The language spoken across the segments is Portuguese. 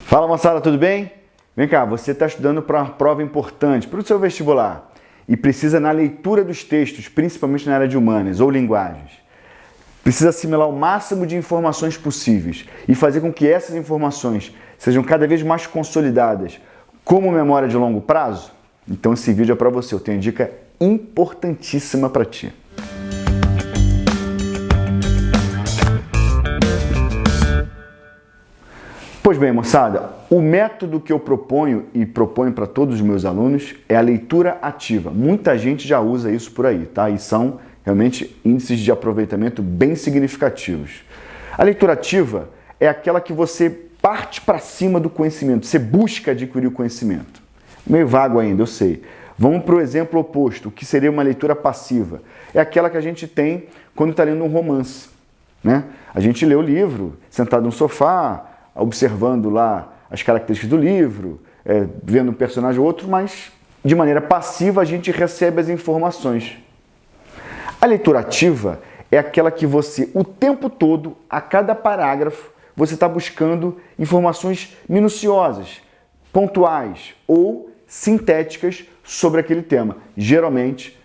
Fala moçada, tudo bem? Vem cá, você está estudando para uma prova importante, para o seu vestibular, e precisa na leitura dos textos, principalmente na área de humanas ou linguagens, precisa assimilar o máximo de informações possíveis e fazer com que essas informações sejam cada vez mais consolidadas como memória de longo prazo? Então esse vídeo é para você, eu tenho uma dica importantíssima para ti. Pois bem, moçada, o método que eu proponho e proponho para todos os meus alunos é a leitura ativa. Muita gente já usa isso por aí, tá? E são realmente índices de aproveitamento bem significativos. A leitura ativa é aquela que você parte para cima do conhecimento, você busca adquirir o conhecimento. Meio vago ainda, eu sei. Vamos para o exemplo oposto, que seria uma leitura passiva. É aquela que a gente tem quando está lendo um romance, né? A gente lê o livro sentado no sofá, observando lá as características do livro, vendo um personagem ou outro, mas de maneira passiva a gente recebe as informações. A leitura ativa é aquela que você, o tempo todo, a cada parágrafo, você está buscando informações minuciosas, pontuais ou sintéticas sobre aquele tema. Geralmente,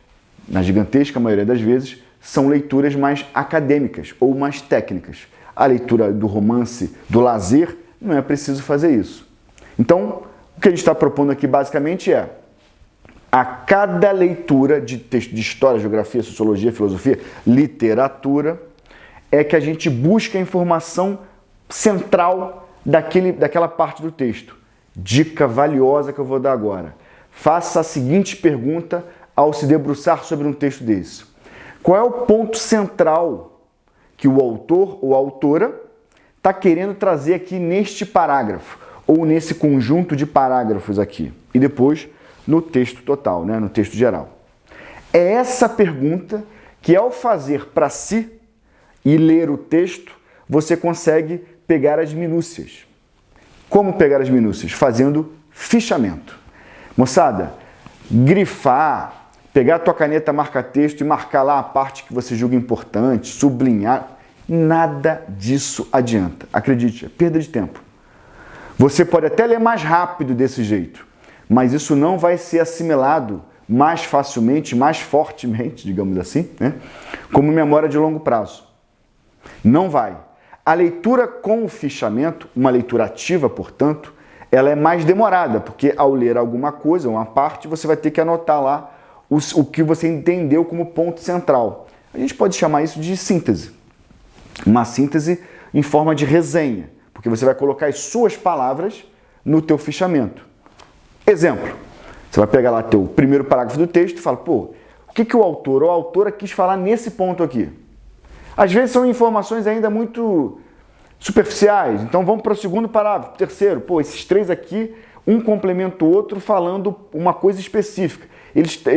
na gigantesca maioria das vezes, são leituras mais acadêmicas ou mais técnicas. A leitura do romance, do lazer, não é preciso fazer isso. Então, o que a gente está propondo aqui basicamente é, a cada leitura de texto de história, geografia, sociologia, filosofia, literatura, é que a gente busca a informação central daquela parte do texto. Dica valiosa que eu vou dar agora. Faça a seguinte pergunta ao se debruçar sobre um texto desse. Qual é o ponto central que o autor ou a autora está querendo trazer aqui neste parágrafo, ou nesse conjunto de parágrafos aqui, e depois no texto total, né, no texto geral. É essa pergunta que, ao fazer para si e ler o texto, você consegue pegar as minúcias. Como pegar as minúcias? Fazendo fichamento. Moçada, grifar, pegar a tua caneta marca-texto e marcar lá a parte que você julga importante, sublinhar, nada disso adianta. Acredite, é perda de tempo. Você pode até ler mais rápido desse jeito, mas isso não vai ser assimilado mais facilmente, mais fortemente, digamos assim, né, como memória de longo prazo. Não vai. A leitura com o fichamento, uma leitura ativa, portanto, ela é mais demorada, porque ao ler alguma coisa, uma parte, você vai ter que anotar lá o que você entendeu como ponto central. A gente pode chamar isso de síntese. Uma síntese em forma de resenha, porque você vai colocar as suas palavras no teu fichamento. Exemplo, você vai pegar lá o primeiro parágrafo do texto e fala, pô, o que o autor ou a autora quis falar nesse ponto aqui? Às vezes são informações ainda muito superficiais, então vamos para o segundo parágrafo, terceiro, pô, esses três aqui, um complementa o outro falando uma coisa específica.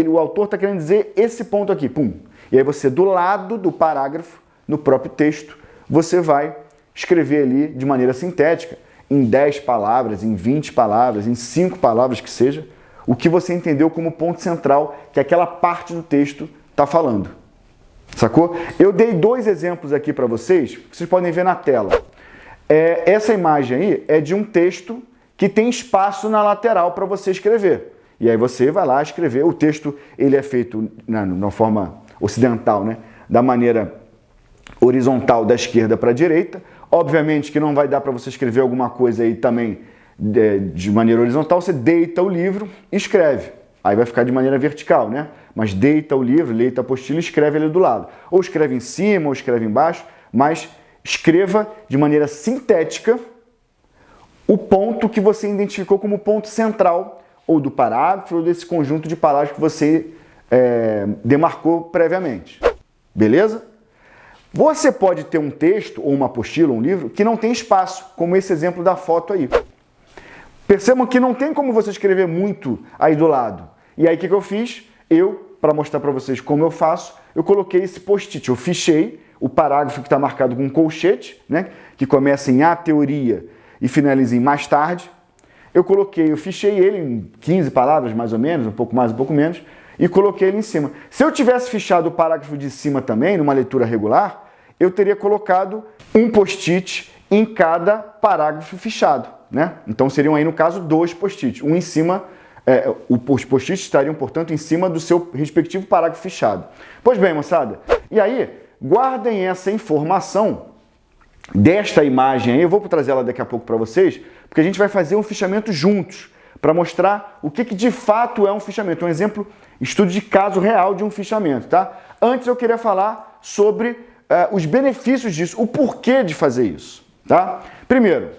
O autor está querendo dizer esse ponto aqui, pum. E aí você, do lado do parágrafo, no próprio texto, você vai escrever ali de maneira sintética, em 10 palavras, em 20 palavras, em 5 palavras que seja, o que você entendeu como ponto central que aquela parte do texto está falando. Sacou? Eu dei 2 exemplos aqui para vocês, que vocês podem ver na tela. Essa imagem aí é de um texto que tem espaço na lateral para você escrever. E aí você vai lá escrever. O texto ele é feito na forma ocidental, né? Da maneira horizontal da esquerda para a direita. Obviamente que não vai dar para você escrever alguma coisa aí também de maneira horizontal. Você deita o livro e escreve. Aí vai ficar de maneira vertical, né? Mas deita o livro, deita a apostila e escreve ali do lado. Ou escreve em cima, ou escreve embaixo, mas escreva de maneira sintética o ponto que você identificou como ponto central ou do parágrafo ou desse conjunto de palavras que você demarcou previamente. Beleza? Você pode ter um texto, ou uma apostila, ou um livro, que não tem espaço, como esse exemplo da foto aí. Percebam que não tem como você escrever muito aí do lado. E aí o que eu fiz? Para mostrar para vocês como eu faço, eu coloquei esse post-it, eu fichei o parágrafo que está marcado com um colchete, né, que começa em a teoria e finaliza em mais tarde. Eu fichei ele em 15 palavras, mais ou menos, um pouco mais, um pouco menos, e coloquei ele em cima. Se eu tivesse fichado o parágrafo de cima também, numa leitura regular, eu teria colocado um post-it em cada parágrafo fichado, né? Então seriam aí, no caso, 2 post-its, um em cima, os post-its estariam, portanto, em cima do seu respectivo parágrafo fichado. Pois bem, moçada, e aí, guardem essa informação desta imagem aí, eu vou trazer ela daqui a pouco para vocês, porque a gente vai fazer um fichamento juntos, para mostrar o que de fato é um fichamento, um exemplo, estudo de caso real de um fichamento, tá? Antes eu queria falar sobre os benefícios disso, o porquê de fazer isso, tá? Primeiro,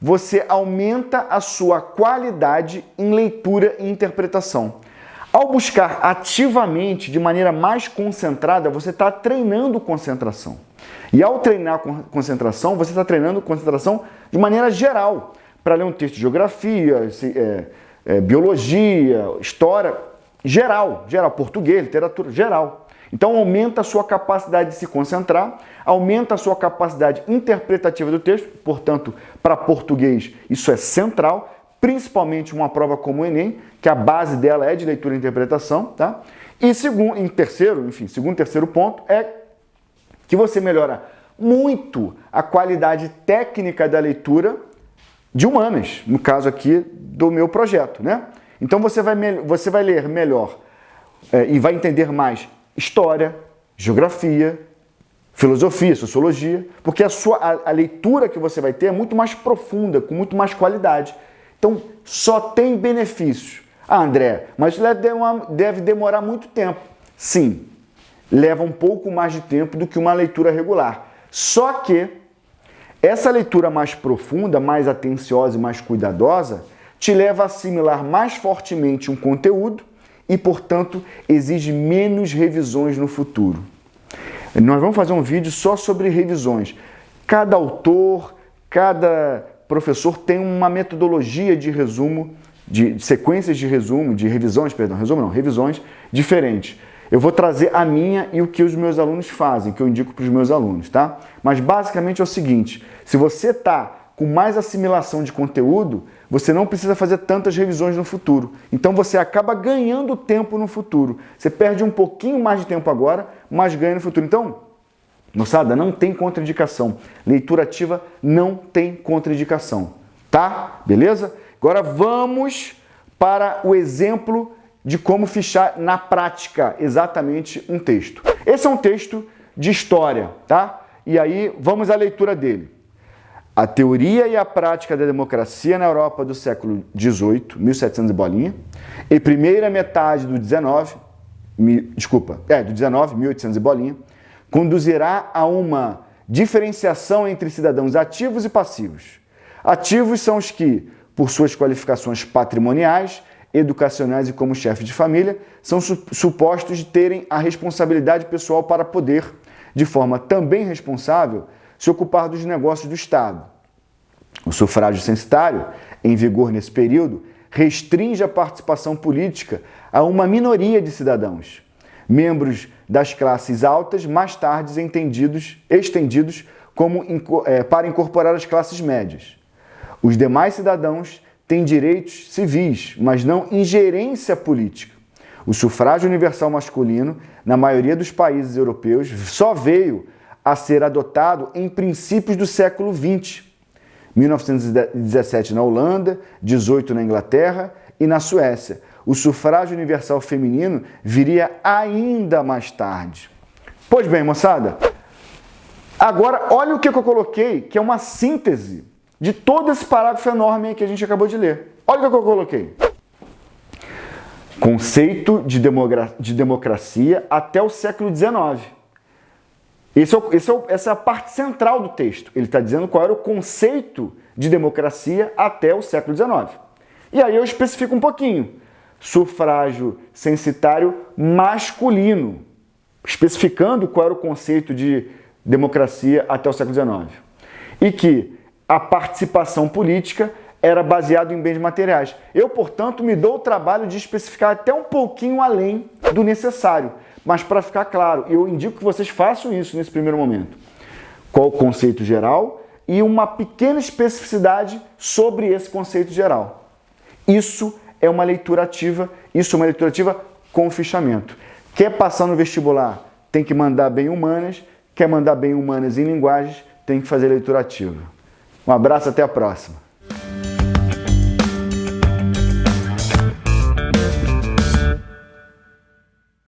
você aumenta a sua qualidade em leitura e interpretação. Ao buscar ativamente, de maneira mais concentrada, você está treinando concentração. E ao treinar concentração, você está treinando concentração de maneira geral, para ler um texto de geografia, biologia, história, geral, português, literatura, geral. Então aumenta a sua capacidade de se concentrar, aumenta a sua capacidade interpretativa do texto, portanto, para português isso é central, principalmente uma prova como o Enem, que a base dela é de leitura e interpretação, tá? E segundo e terceiro ponto é que você melhora muito a qualidade técnica da leitura de humanas, no caso aqui do meu projeto, né? Então você vai ler melhor e vai entender mais história, geografia, filosofia, sociologia, porque a leitura que você vai ter é muito mais profunda, com muito mais qualidade. Então só tem benefícios. Ah, André, mas isso deve demorar muito tempo. Sim, leva um pouco mais de tempo do que uma leitura regular. Só que essa leitura mais profunda, mais atenciosa e mais cuidadosa te leva a assimilar mais fortemente um conteúdo e, portanto, exige menos revisões no futuro. Nós vamos fazer um vídeo só sobre revisões. Cada autor, cada professor tem uma metodologia de resumo, de sequências de resumo, de revisões, perdão, resumo não, revisões diferentes. Eu vou trazer a minha e o que os meus alunos fazem, que eu indico para os meus alunos, tá? Mas basicamente é o seguinte, se você está com mais assimilação de conteúdo, você não precisa fazer tantas revisões no futuro. Então você acaba ganhando tempo no futuro. Você perde um pouquinho mais de tempo agora, mas ganha no futuro. Então, moçada, não tem contraindicação. Leitura ativa não tem contraindicação, tá? Beleza? Agora vamos para o exemplo de como fichar na prática exatamente um texto. Esse é um texto de história, tá? E aí vamos à leitura dele. A teoria e a prática da democracia na Europa do século XVIII, 1700 e bolinha, e primeira metade do 1800 e bolinha, conduzirá a uma diferenciação entre cidadãos ativos e passivos. Ativos são os que, por suas qualificações patrimoniais, educacionais e como chefe de família, são supostos de terem a responsabilidade pessoal para poder, de forma também responsável, se ocupar dos negócios do Estado. O sufrágio censitário, em vigor nesse período, restringe a participação política a uma minoria de cidadãos, membros das classes altas, mais tarde estendidos para incorporar as classes médias. Os demais cidadãos têm direitos civis, mas não ingerência política. O sufrágio universal masculino, na maioria dos países europeus, só veio a ser adotado em princípios do século XX. 1917 na Holanda, 18 na Inglaterra e na Suécia. O sufrágio universal feminino viria ainda mais tarde. Pois bem, moçada, agora olha o que eu coloquei, que é uma síntese de todo esse parágrafo enorme que a gente acabou de ler. Olha o que eu coloquei. Conceito de democracia até o século XIX. Essa é a parte central do texto. Ele está dizendo qual era o conceito de democracia até o século XIX. E aí eu especifico um pouquinho. Sufrágio censitário masculino, especificando qual era o conceito de democracia até o século XIX. E que a participação política era baseada em bens materiais. Eu, portanto, me dou o trabalho de especificar até um pouquinho além do necessário. Mas para ficar claro, eu indico que vocês façam isso nesse primeiro momento. Qual o conceito geral e uma pequena especificidade sobre esse conceito geral. Isso é uma leitura ativa, com fichamento. Quer passar no vestibular, tem que mandar bem humanas, quer mandar bem humanas em linguagens, tem que fazer leitura ativa. Um abraço, até a próxima.